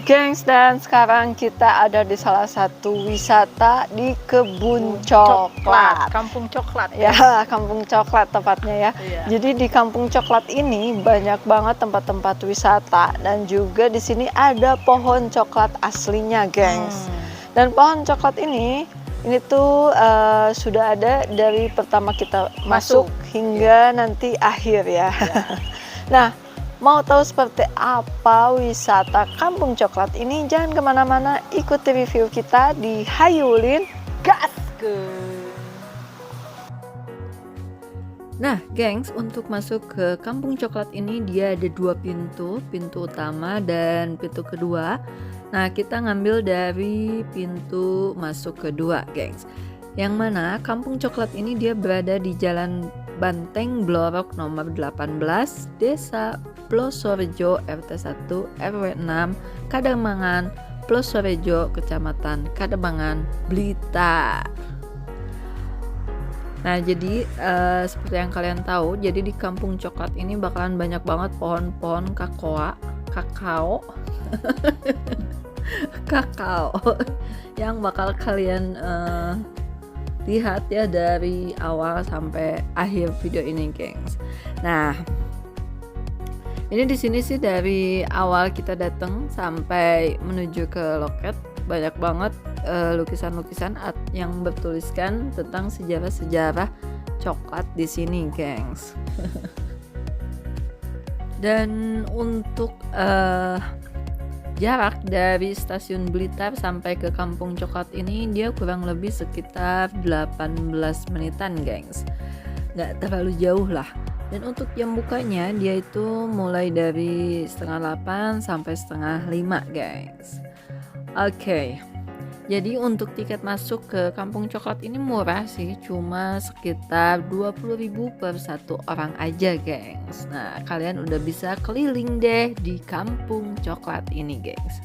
gengs, dan sekarang kita ada di salah satu wisata di Kebun Coklat. Kampung Coklat. Ya, Kampung Coklat tepatnya ya. Iya. Jadi di Kampung Coklat ini banyak banget tempat-tempat wisata dan juga di sini ada pohon coklat aslinya, gengs. Dan pohon coklat ini tuh sudah ada dari pertama kita masuk hingga nanti akhir ya. Nah, mau tahu seperti apa wisata Kampung Coklat ini? Jangan kemana-mana, ikuti review kita di Hayulin Gaskeun. Nah, gengs, untuk masuk ke Kampung Coklat ini dia ada dua pintu, pintu utama dan pintu kedua. Nah, kita ngambil dari pintu masuk kedua, gengs. Yang mana Kampung Coklat ini dia berada di Jalan Banteng Blorok nomor 18, Desa Plosorejo, RT 1 RW 6, Kademangan, Plosorejo, Kecamatan Kademangan, Blitar. Nah, jadi seperti yang kalian tahu, jadi di Kampung Coklat ini bakalan banyak banget pohon-pohon kakao yang bakal kalian lihat ya dari awal sampai akhir video ini, gengs. Nah, ini di sini sih dari awal kita datang sampai menuju ke loket banyak banget lukisan-lukisan yang bertuliskan tentang sejarah-sejarah coklat di sini, gengs. Dan untuk jarak dari stasiun Blitar sampai ke Kampung Coklat ini dia kurang lebih sekitar 18 menitan, gengs. Nggak terlalu jauh lah. Dan untuk jam bukanya dia itu mulai dari 7:30 sampai 4:30, guys. Oke. Jadi untuk tiket masuk ke Kampung Coklat ini murah sih, cuma sekitar 20.000 per satu orang aja, gengs. Nah, kalian udah bisa keliling deh di Kampung Coklat ini, gengs.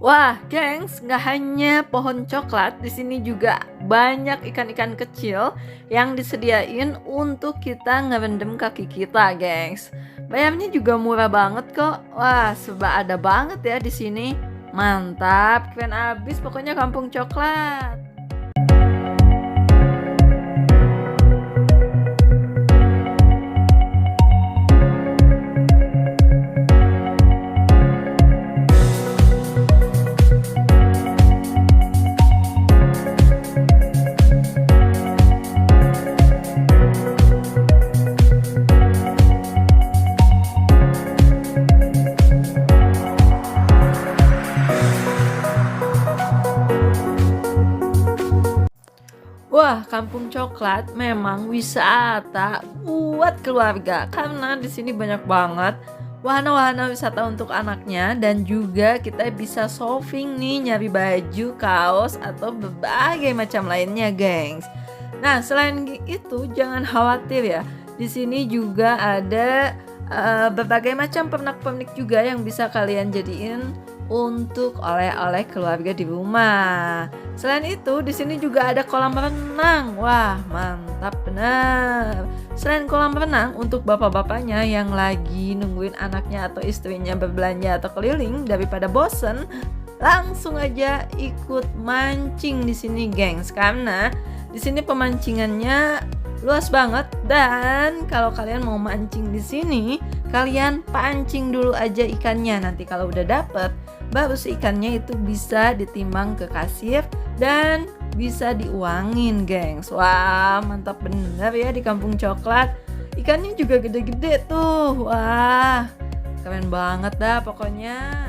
Wah, gengs, nggak hanya pohon coklat, di sini juga banyak ikan-ikan kecil yang disediain untuk kita ngerendam kaki kita, gengs. Bayarnya juga murah banget kok. Wah, serba ada banget ya di sini. Mantap, keren abis pokoknya Kampung Coklat. Wah, Kampung Coklat memang wisata buat keluarga karena di sini banyak banget wahana-wahana wisata untuk anaknya dan juga kita bisa shopping nih, nyari baju, kaos atau berbagai macam lainnya, gengs. Nah, selain itu jangan khawatir ya. Di sini juga ada berbagai macam pernak-pernik juga yang bisa kalian jadiin untuk oleh-oleh keluarga di rumah. Selain itu, di sini juga ada kolam renang. Wah, mantap benar. Selain kolam renang, untuk bapak-bapaknya yang lagi nungguin anaknya atau istrinya berbelanja atau keliling daripada bosen, langsung aja ikut mancing di sini, gengs. Karena di sini pemancingannya luas banget dan kalau kalian mau mancing di sini, kalian pancing dulu aja ikannya. Nanti kalau udah dapet, baru si ikannya itu bisa ditimbang ke kasir dan bisa diuangin, gengs. Wah, mantap bener ya di Kampung Coklat. Ikannya juga gede-gede tuh. Wah, keren banget dah pokoknya.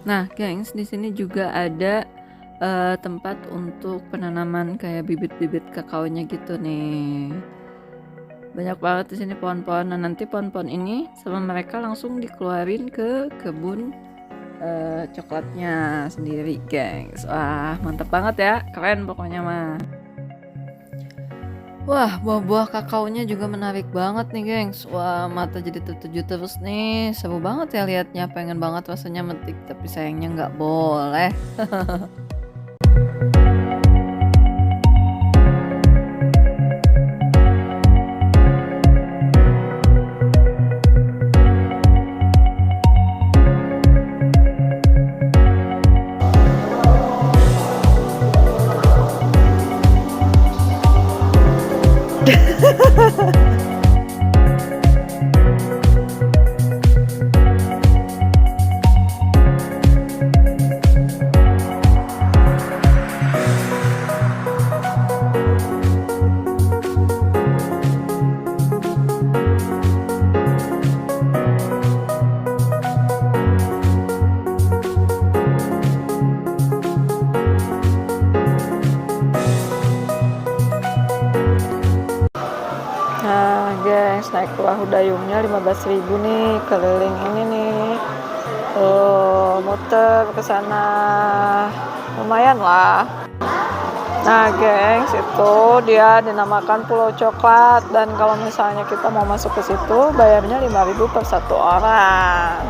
Nah, gengs, di sini juga ada tempat untuk penanaman kayak bibit-bibit kakaonya gitu nih. Banyak banget di sini pohon-pohon. Nah, nanti pohon-pohon ini sama mereka langsung dikeluarin ke kebun coklatnya sendiri, gengs. Wah, mantap banget ya, keren pokoknya mah. Wah, buah-buah kakaonya juga menarik banget nih, gengs. Wah, mata jadi tertuju terus nih. Seru banget ya liatnya, pengen banget rasanya metik, tapi sayangnya nggak boleh. Nah, gengs, naik perahu dayungnya 15.000 nih, keliling ini nih. Tuh, muter ke sana. Lumayan lah. Nah, gengs, itu dia dinamakan Pulau Coklat, dan kalau misalnya kita mau masuk ke situ bayarnya 5.000 per satu orang.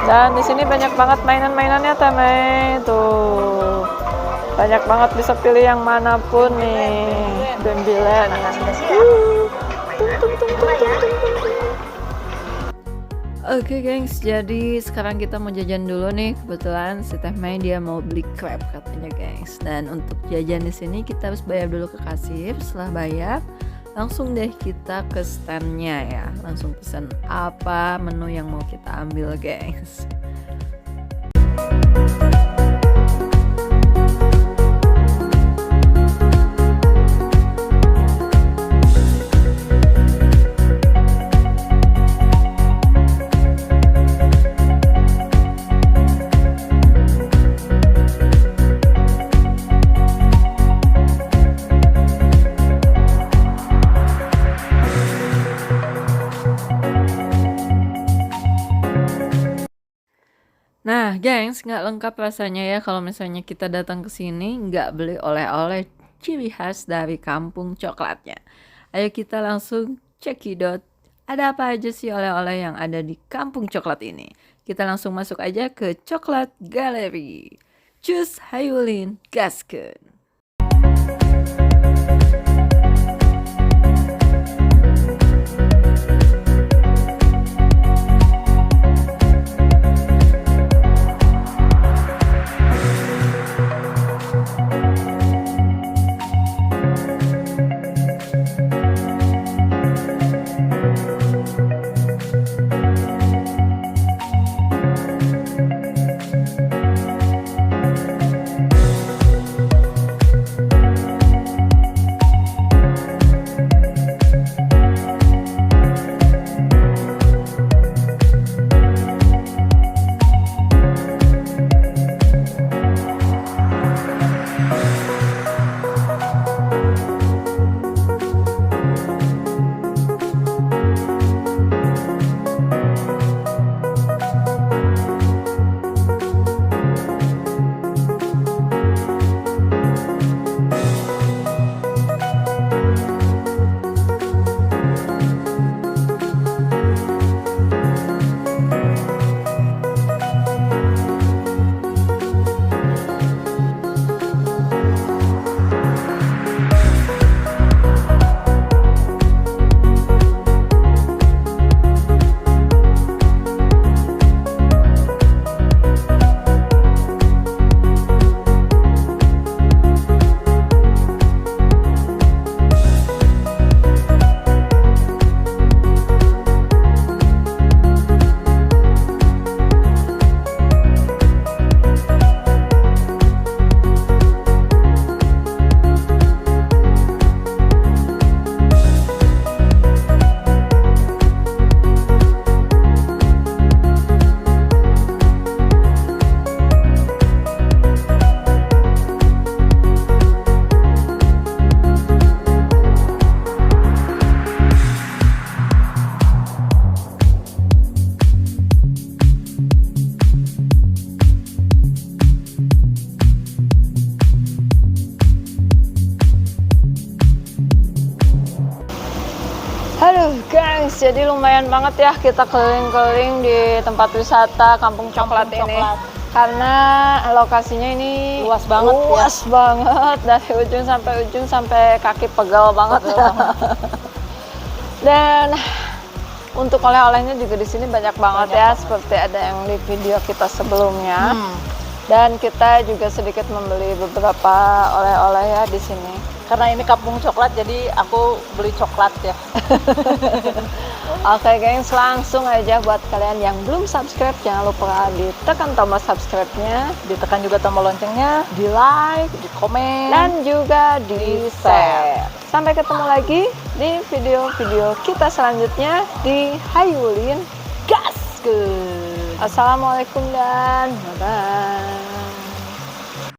Dan di sini banyak banget mainan-mainannya, Teme. Tuh. Banyak banget, bisa pilih yang manapun nih. Bembilen. Oke, gengs, jadi sekarang kita mau jajan dulu nih. Kebetulan si Teh Mei dia mau beli crab katanya, gengs. Dan untuk jajan di sini kita harus bayar dulu ke kasir. Setelah bayar, langsung deh kita ke standnya ya. Langsung pesan apa menu yang mau kita ambil, gengs. Nah, gengs, nggak lengkap rasanya ya kalau misalnya kita datang ke sini nggak beli oleh-oleh ciri khas dari kampung coklatnya. Ayo kita langsung cekidot. Ada apa aja sih oleh-oleh yang ada di kampung coklat ini? Kita langsung masuk aja ke Coklat Gallery. Cus Hayulin Gaskeun. jadi lumayan banget ya kita keliling-keliling di tempat wisata Kampung Coklat ini. Karena lokasinya ini luas banget, banget dari ujung sampai kaki pegal banget. Dan untuk oleh-olehnya juga di sini banyak banget ya, seperti ada yang di video kita sebelumnya. Dan kita juga sedikit membeli beberapa oleh-oleh ya di sini. Karena ini Kampung Coklat, jadi aku beli coklat ya. Oke gengs, langsung aja buat kalian yang belum subscribe, jangan lupa ditekan tombol subscribe-nya, Ditekan juga tombol loncengnya, di like, di komen, dan juga di share. Sampai ketemu lagi di video-video kita selanjutnya di Hayulin Gaskeun. Assalamualaikum dan bye-bye.